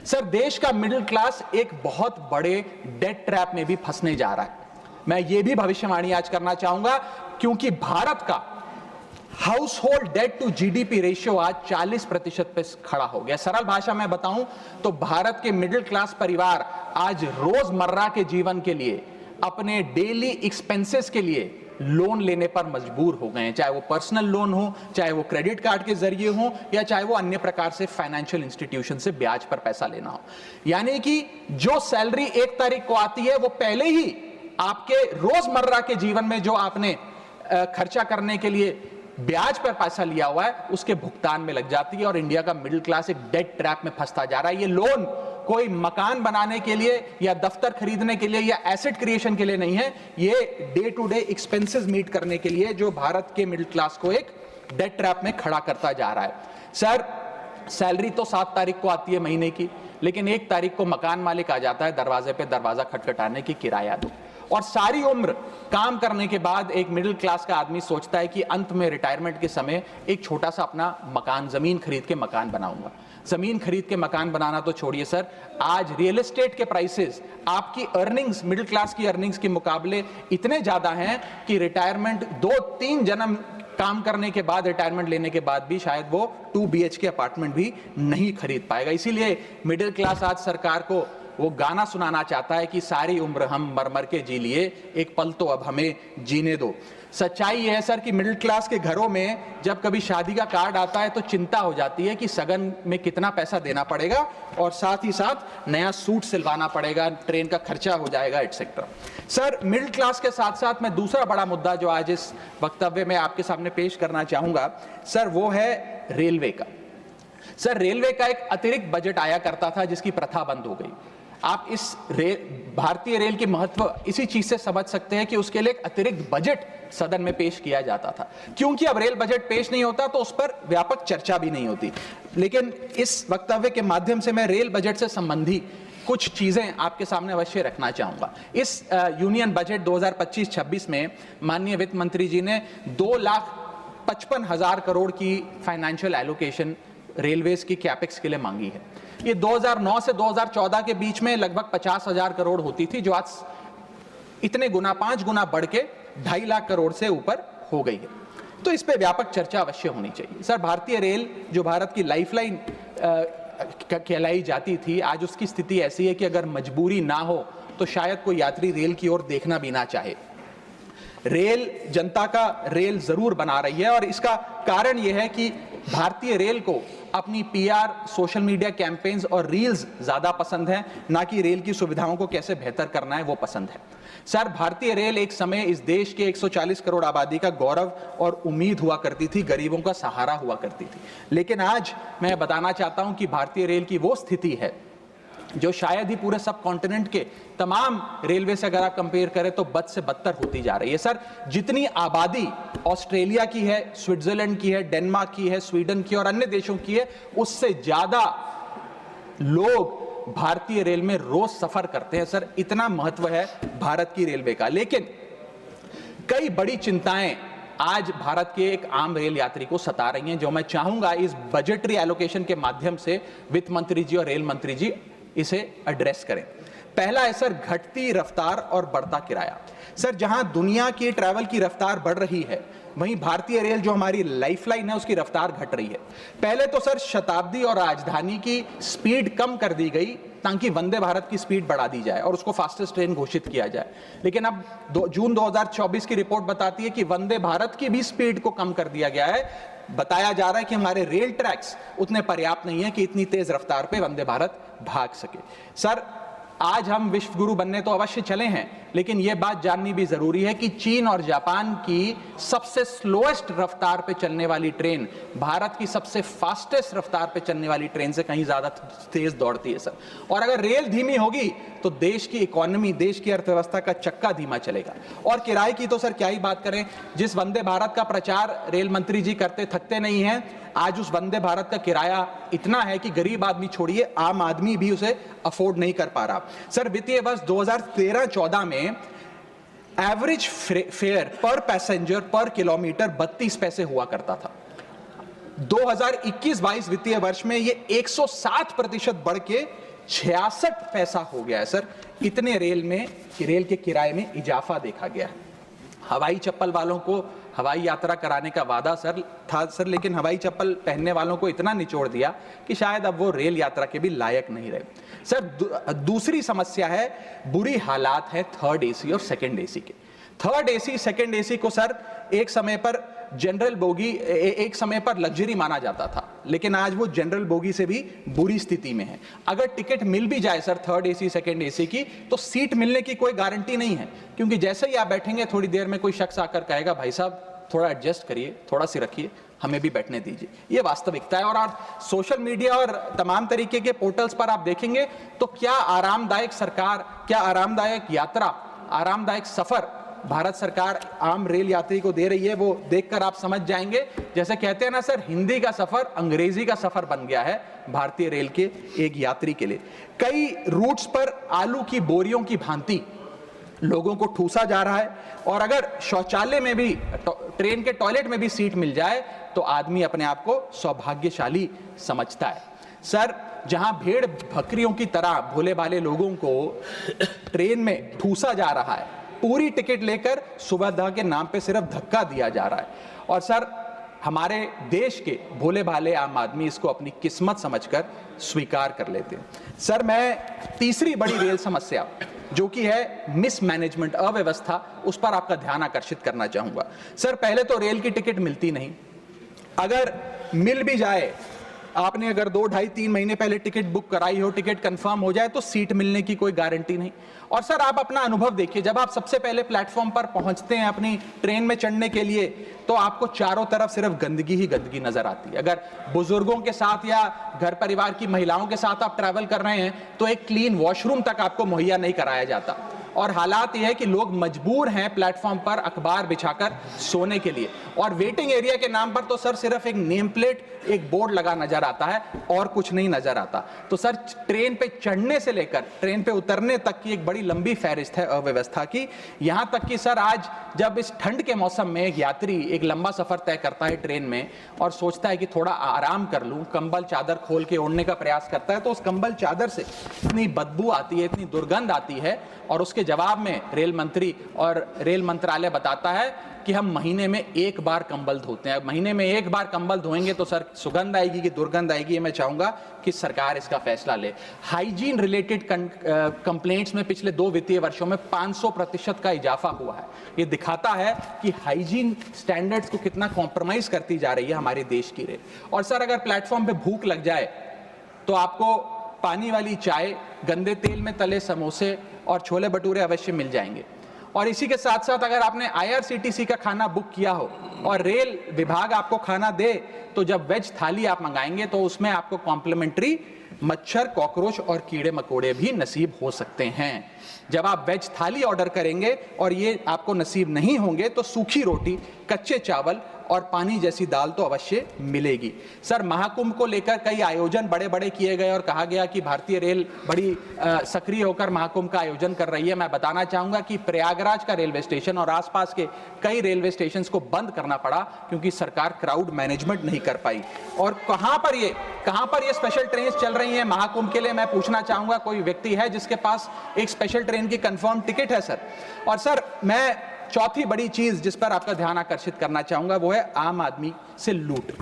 Sir, देश का middle class एक बहुत बड़े डेट ट्रैप में भी फंसने जा रहा है। मैं ये भी भविष्यवाणी आज करना चाहूंगा, क्योंकि भारत का household debt to GDP ratio आज 40% पे खड़ा हो गया। सरल भाषा में बताऊं तो भारत के मिडिल क्लास परिवार आज रोजमर्रा के जीवन के लिए, अपने डेली एक्सपेंसेस के लिए लोन लेने पर मजबूर हो गए हैं, चाहे वो पर्सनल लोन हो, चाहे वो क्रेडिट कार्ड के जरिए हो, या चाहे वो अन्य प्रकार से फाइनेंशियल इंस्टीट्यूशन से ब्याज पर पैसा लेना हो। यानी कि जो सैलरी 1 तारीख को आती है, वो पहले ही आपके रोजमर्रा के जीवन में जो आपने खर्चा करने के लिए ब्याज पर पैसा लिया हुआ है, उसके भुगतान में लग जाती है। और इंडिया का मिडिल क्लास एक डेट ट्रैप में फंसता जा रहा है। ये लोन कोई मकान बनाने के लिए या दफ्तर खरीदने के लिए या एसेट क्रिएशन के लिए नहीं है, ये day to day expenses meet करने के लिए, जो भारत के मिडिल क्लास को एक डेट ट्रैप में खड़ा करता जा रहा है। सर, सैलरी तो 7 तारीख को आती है महीने की, लेकिन 1 तारीख को मकान मालिक आ जाता है दरवाजे पे दरवाजा खटखटाने की किराया दो। और सारी उम्र काम करने के बाद एक मिडिल क्लास का आदमी सोचता है कि अंत में रिटायरमेंट के समय एक छोटा सा अपना मकान, जमीन खरीद के मकान बनाऊंगा। जमीन खरीद के मकान बनाना तो छोड़िए सर, आज रियल एस्टेट के प्राइसेस आपकी अर्निंग्स, मिडिल क्लास की अर्निंग्स के मुकाबले इतने ज्यादा हैं कि रिटायरमेंट 2-3 जन्म काम करने के बाद, रिटायरमेंट लेने के बाद भी शायद वो 2 BHK अपार्टमेंट भी नहीं खरीद पाएगा। इसीलिए मिडिल क्लास आज सरकार को वो गाना सुनाना चाहता है कि सारी उम्र हम मर मर के जी लिए, एक पल तो अब हमें जीने दो। सच्चाई यह है सर कि मिडिल क्लास के घरों में जब कभी शादी का कार्ड आता है तो चिंता हो जाती है कि सगन में कितना पैसा देना पड़ेगा, और साथ ही साथ नया सूट सिलवाना पड़ेगा, ट्रेन का खर्चा हो जाएगा, एटसेट्रा। सर, मिडिल क्लास के साथ साथ मैं दूसरा बड़ा मुद्दा जो आज इस वक्तव्य में आपके सामने पेश करना चाहूंगा सर, वो है रेलवे का। सर, रेलवे का एक अतिरिक्त बजट आया करता था जिसकी प्रथा बंद हो गई। आप इस भारतीय रेल की महत्व इसी चीज से समझ सकते हैं कि उसके लिए एक अतिरिक्त बजट सदन में पेश किया जाता था। क्योंकि अब रेल बजट पेश नहीं होता तो उस पर व्यापक चर्चा भी नहीं होती। लेकिन इस वक्तव्य के माध्यम से मैं रेल बजट से संबंधी कुछ चीजें आपके सामने अवश्य रखना चाहूंगा। इस यूनियन बजट 2025-26 में माननीय वित्त मंत्री जी ने 2,55,000 करोड़ की फाइनेंशियल एलोकेशन रेलवेज की कैपेक्स के लिए मांगी है। ये 2009 से 2014 के बीच में लगभग 50,000 करोड़ होती थी, जो आज इतने गुना, 5 गुना बढ़ के 2.5 लाख करोड़ से ऊपर हो गई है। तो इस पे व्यापक चर्चा अवश्य होनी चाहिए। सर, भारतीय रेल जो भारत की लाइफलाइन कहलाई जाती थी, आज उसकी स्थिति ऐसी है कि अगर मजबूरी ना हो तो शायद कोई यात्री रेल की ओर देखना भी ना चाहे। रेल जनता का रेल जरूर बना रही है, और इसका कारण यह है कि भारतीय रेल को अपनी PR, सोशल मीडिया कैंपेन्स और रील्स ज्यादा पसंद है, ना कि रेल की सुविधाओं को कैसे बेहतर करना है वो पसंद है। सर, भारतीय रेल एक समय इस देश के 140 करोड़ आबादी का गौरव और उम्मीद हुआ करती थी, गरीबों का सहारा हुआ करती थी। लेकिन आज मैं बताना चाहता हूं कि भारतीय रेल की वो स्थिति है जो शायद ही पूरे सब कॉन्टिनेंट के तमाम रेलवे से अगर आप कंपेयर करें तो बद से बदतर होती जा रही है। सर, जितनी आबादी ऑस्ट्रेलिया की है, स्विट्जरलैंड की है, डेनमार्क की है, स्वीडन की और अन्य देशों की है, उससे ज्यादा लोग भारतीय रेल में रोज सफर करते हैं। सर, इतना महत्व है भारत की रेलवे का। लेकिन कई बड़ी चिंताएं आज भारत के एक आम रेल यात्री को सता रही हैं, जो मैं चाहूंगा इस बजटरी एलोकेशन के माध्यम से वित्त मंत्री जी और रेल मंत्री जी इसे एड्रेस करें। पहला है सर, घटती रफ्तार और बढ़ता किराया। सर, जहां दुनिया की ट्रैवल की रफ्तार बढ़ रही है, वहीं भारतीय रेल जो हमारी लाइफलाइन है उसकी रफ्तार घट रही है। पहले तो सर शताब्दी और राजधानी की स्पीड कम कर दी गई ताकि वंदे भारत की स्पीड बढ़ा दी जाए और उसको फास्टेस्ट ट्रेन घोषित किया जाए। लेकिन अब जून 2024 की रिपोर्ट बताती है कि वंदे भारत की भी स्पीड को कम कर दिया गया है। बताया जा रहा है कि हमारे रेल ट्रैक्स उतने पर्याप्त नहीं है कि इतनी तेज रफ्तार पे वंदे भारत भाग सके। सर, आज हम विश्व गुरु बनने तो अवश्य चले हैं, लेकिन यह बात जाननी भी जरूरी है कि चीन और जापान की सबसे स्लोएस्ट रफ्तार पे चलने वाली ट्रेन भारत की सबसे फास्टेस्ट रफ्तार पे चलने वाली ट्रेन से कहीं ज्यादा तेज दौड़ती है सर। और अगर रेल धीमी होगी तो देश की इकोनॉमी, देश की अर्थव्यवस्था का चक्का धीमा चलेगा। और किराए की तो सर क्या ही बात करें, जिस वंदे भारत का प्रचार रेल मंत्री जी करते थकते नहीं हैं, आज उस वंदे भारत का किराया इतना है कि गरीब आदमी छोड़िए, आम आदमी भी उसे अफोर्ड नहीं कर पा रहा। सर, वित्तीय वर्ष 2013-14 में एवरेज फेयर पर पैसेंजर पर किलोमीटर 32 पैसे हुआ करता था। 2021-22 वित्तीय वर्ष में ये 107% बढ़ के 66 पैसा हो गया है सर। इतने रेल के किराए में इजाफा देखा गया है। हवाई चप्पल वालों को हवाई यात्रा कराने का वादा था सर, लेकिन हवाई चप्पल पहनने वालों को इतना निचोड़ दिया कि शायद अब वो रेल यात्रा के भी लायक नहीं रहे सर। दूसरी समस्या है, बुरी हालात है थर्ड एसी और सेकंड एसी के। थर्ड एसी सेकंड एसी को सर एक समय पर जनरल बोगी, एक समय पर लग्जरी माना जाता था, लेकिन आज वो जनरल बोगी से भी बुरी स्थिति में है। अगर टिकट मिल भी जाए sir third AC second AC की, तो सीट मिलने की कोई गारंटी नहीं है, क्योंकि जैसे ही आप बैठेंगे थोड़ी देर में कोई शख्स आकर कहेगा भाई साहब थोड़ा एडजस्ट करिए, थोड़ा सी रखिए, हमें भी बैठने दीजिए। ये वास्तविकता है। और आप सोशल मीडिया और तमाम तरीके के पोर्टल्स पर आप देखेंगे तो क्या आरामदायक सरकार, क्या आरामदायक यात्रा, आरामदायक सफर भारत सरकार आम रेल यात्री को दे रही है, वो देखकर आप समझ जाएंगे। जैसे कहते हैं ना सर, हिंदी का सफर अंग्रेजी का सफर बन गया है भारतीय रेल के एक यात्री के लिए। कई रूट्स पर आलू की बोरियों की भांति लोगों को ठूसा जा रहा है, और अगर शौचालय में भी, ट्रेन के टॉयलेट में भी सीट मिल जाए तो आदमी अपने आप को सौभाग्यशाली समझता है सर। जहां भेड़ बकरियों की तरह भोले भाले लोगों को ट्रेन में ठूसा जा रहा है, पूरी टिकट लेकर सुविधा के नाम पे सिर्फ धक्का दिया जा रहा है, और सर हमारे देश के भोले भाले आम आदमी इसको अपनी किस्मत समझकर स्वीकार कर लेते हैं सर। मैं तीसरी बड़ी रेल समस्या जो कि है मिसमैनेजमेंट, अव्यवस्था, उस पर आपका ध्यान आकर्षित करना चाहूंगा सर। पहले तो रेल की टिकट मिलती नहीं, अगर मिल भी जाए, आपने अगर 2, 2.5, 3 महीने पहले टिकट बुक कराई हो, टिकट कंफर्म हो जाए तो सीट मिलने की कोई गारंटी नहीं। और सर आप अपना अनुभव देखिए, जब आप सबसे पहले प्लेटफॉर्म पर पहुंचते हैं अपनी ट्रेन में चढ़ने के लिए, तो आपको चारों तरफ सिर्फ गंदगी ही गंदगी नजर आती है। अगर बुजुर्गों के साथ या घर परिवार की महिलाओं के साथ आप ट्रैवल कर रहे हैं तो एक क्लीन वॉशरूम तक आपको मुहैया नहीं कराया जाता, और हालात यह है कि लोग मजबूर हैं प्लेटफॉर्म पर अखबार बिछाकर सोने के लिए, और वेटिंग एरिया के नाम पर तो सर सिर्फ एक नेम प्लेट, एक बोर्ड लगा नजर आता है और कुछ नहीं नजर आता। तो सर ट्रेन पे चढ़ने से लेकर ट्रेन पे उतरने तक की एक बड़ी लंबी फहरिस्त है अव्यवस्था की। यहां तक कि सर आज जब इस ठंड के मौसम में एक यात्री एक लंबा सफर तय करता है ट्रेन में और सोचता है कि थोड़ा आराम कर लूं, कंबल चादर खोल के ओढ़ने का प्रयास करता है, तो उस कंबल चादर से इतनी बदबू आती है, इतनी दुर्गंध आती है, और उसके जवाब में रेल मंत्री और रेल मंत्रालय बताता है कि हम महीने में 1 बार कंबल धोते हैं। महीने में 1 बार कंबल धोएंगे तो सर सुगंध आएगी कि दुर्गंध आएगी, मैं चाहूंगा कि सरकार इसका फैसला ले। हाइजीन रिलेटेड कंप्लेंट्स में पिछले 2 वित्तीय वर्षों में 500% का इजाफा हुआ है। ये दिखाता है कि हाइजीन स्टैंडर्ड्स को कितना कॉम्प्रोमाइज करती जा रही है हमारे देश की रेल। और सर अगर प्लेटफॉर्म पे भूख लग जाए तो आपको पानी वाली चाय, गंदे तेल में तले समोसे और छोले भटूरे अवश्य मिल जाएंगे। और इसी के साथ साथ अगर आपने IRCTC का खाना बुक किया हो और रेल विभाग आपको खाना दे, तो जब वेज थाली आप मंगाएंगे तो उसमें आपको कॉम्प्लीमेंट्री मच्छर, कॉकरोच और कीड़े मकोड़े भी नसीब हो सकते हैं। जब आप वेज थाली ऑर्डर करेंगे और ये आपको नसीब नहीं होंगे तो सूखी रोटी, कच्चे चावल और पानी जैसी दाल तो अवश्य मिलेगी। सर महाकुंभ को लेकर कई आयोजन बड़े बड़े किए गए और कहा गया कि भारतीय रेल बड़ी सक्रिय होकर महाकुंभ का आयोजन कर रही है। मैं बताना चाहूंगा कि प्रयागराज का रेलवे स्टेशन और आसपास के कई रेलवे स्टेशन को बंद करना पड़ा क्योंकि सरकार क्राउड मैनेजमेंट नहीं कर पाई। और कहां पर ये स्पेशल ट्रेन चल रही है महाकुंभ के लिए, मैं पूछना चाहूंगा कोई व्यक्ति है जिसके पास एक स्पेशल ट्रेन की कंफर्म टिकट है सर? और सर मैं चौथी बड़ी चीज जिस पर आपका ध्यान आकर्षित करना चाहूंगा वो है आम आदमी से लूट।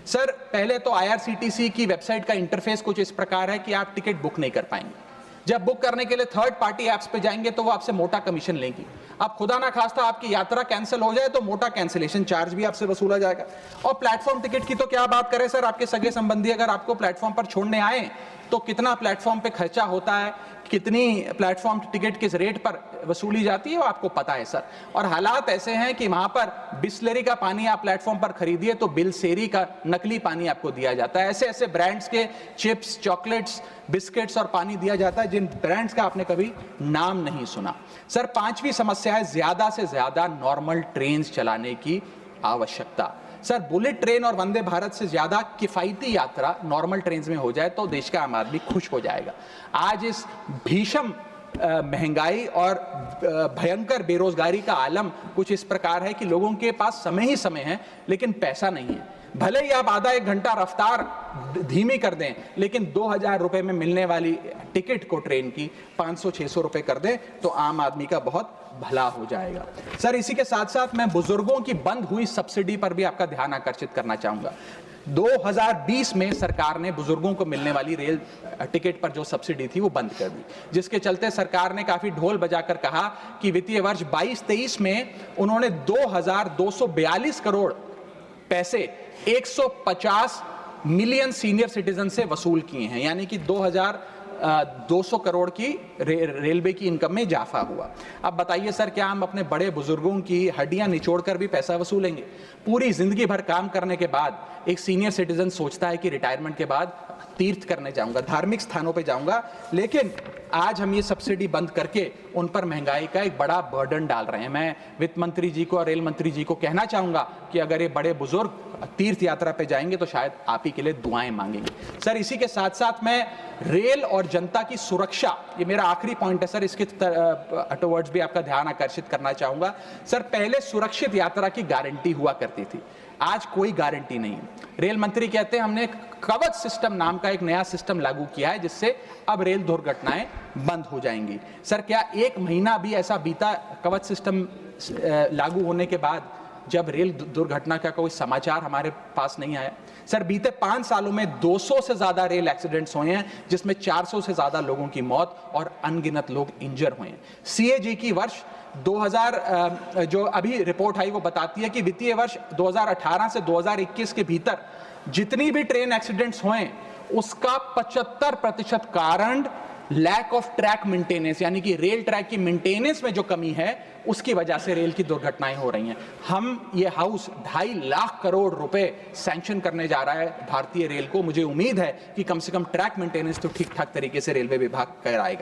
सर पहले तो IRCTC की वेबसाइट का इंटरफेस कुछ इस प्रकार है कि आप टिकट बुक नहीं कर पाएंगे। जब बुक करने के लिए थर्ड पार्टी ऐप्स पे जाएंगे तो वो आपसे मोटा कमीशन लेंगी। अब खुदा ना खास्ता आपकी यात्रा कैंसिल हो जाए तो मोटा कैंसिलेशन चार्ज भी आपसे वसूला जाएगा। और प्लेटफॉर्म टिकट की तो क्या बात करें सर, आपके सगे संबंधी अगर आपको प्लेटफॉर्म पर छोड़ने आए तो कितना प्लेटफॉर्म पे खर्चा होता है, कितनी प्लेटफॉर्म टिकट किस रेट पर वसूली जाती है वो आपको पता है सर। और हालात ऐसे हैं कि वहां पर बिस्लरी का पानी आप प्लेटफॉर्म पर खरीदिए तो बिलसेरी का नकली पानी आपको दिया जाता है। ऐसे ऐसे ब्रांड्स के चिप्स, चॉकलेट्स, बिस्किट्स और पानी दिया जाता है जिन ब्रांड्स का आपने कभी नाम नहीं सुना। सर पांचवी समस्या है ज्यादा से ज्यादा नॉर्मल ट्रेन चलाने की आवश्यकता। सर बुलेट ट्रेन और वंदे भारत से ज्यादा किफायती यात्रा नॉर्मल ट्रेन में हो जाए तो देश का आम आदमी खुश हो जाएगा। आज इस भीषण महंगाई और भयंकर बेरोजगारी का आलम कुछ इस प्रकार है कि लोगों के पास समय ही समय है लेकिन पैसा नहीं है। भले ही आप आधा एक घंटा रफ्तार धीमी कर दें, लेकिन 2000 रुपए में मिलने वाली टिकट को ट्रेन की 500-600 रुपए कर दें तो आम आदमी का बहुत भला हो जाएगा। सर, इसी के साथ साथ मैं बुजुर्गों की बंद हुई सब्सिडी पर भी आपका ध्यान आकर्षित करना चाहूंगा। 2020 में सरकार ने बुजुर्गों को मिलने वाली रेल टिकट पर जो सब्सिडी थी वो बंद कर दी, जिसके चलते सरकार ने काफी ढोल बजाकर कहा कि वित्तीय वर्ष 22-23 में उन्होंने 2242 करोड़ पैसे 150 मिलियन सीनियर सिटीजन से वसूल किए हैं, यानी कि 2200 करोड़ की रेलवे की इनकम में इजाफा हुआ। अब बताइए सर, क्या हम अपने बड़े बुजुर्गों की हड्डियां निचोड़कर भी पैसा वसूलेंगे? पूरी जिंदगी भर काम करने के बाद एक सीनियर सिटीजन सोचता है कि रिटायरमेंट के बाद तीर्थ करने जाऊंगा, धार्मिक स्थानों पे जाऊंगा, लेकिन आज हम ये सब्सिडी बंद करके उन पर महंगाई का एक बड़ा बर्डन डाल रहे हैं। मैं वित्त मंत्री जी को और रेल मंत्री जी को कहना चाहूंगा कि अगर ये बड़े बुजुर्ग तीर्थ यात्रा पे जाएंगे तो शायद आप ही के लिए दुआएं मांगेंगे। सर, इसी के साथ साथ मैं रेल और जनता की सुरक्षा, ये मेरा आखिरी पॉइंट है सर, इसके टुवर्ड्स भी आपका ध्यान आकर्षित करना चाहूंगा। सर, पहले सुरक्षित यात्रा की गारंटी हुआ करती थी, आज कोई गारंटी नहीं। रेल मंत्री कहते हैं हमने कवच सिस्टम नाम का एक नया सिस्टम लागू किया है जिससे अब रेल दुर्घटनाएं बंद हो जाएंगी। सर, क्या एक महीना भी ऐसा बीता कवच सिस्टम लागू होने के बाद जब रेल दुर्घटना का कोई समाचार हमारे पास नहीं आया? सर, बीते 5 सालों में 200 से ज्यादा रेल एक्सीडेंट्स हुए हैं, जिसमें 400 से ज्यादा लोगों की मौत और अनगिनत लोग इंजर हुए हैं। सीएजी की वर्ष 2000 जो अभी रिपोर्ट आई वो बताती है कि वित्तीय वर्ष 2018 से 2021 के भीतर जितनी भी ट्रेन एक्सीडेंट्स हुए उसका 75% कारण लैक ऑफ ट्रैक मेंटेनेंस, यानी कि रेल ट्रैक की मेंटेनेंस में जो कमी है उसकी वजह से रेल की दुर्घटनाएं हो रही हैं। हम ये हाउस 2.5 लाख करोड़ रुपए सैंक्शन करने जा रहा है भारतीय रेल को। मुझे उम्मीद है कि कम से कम ट्रैक मेंटेनेंस तो ठीक ठाक तरीके से रेलवे विभाग कराएगा।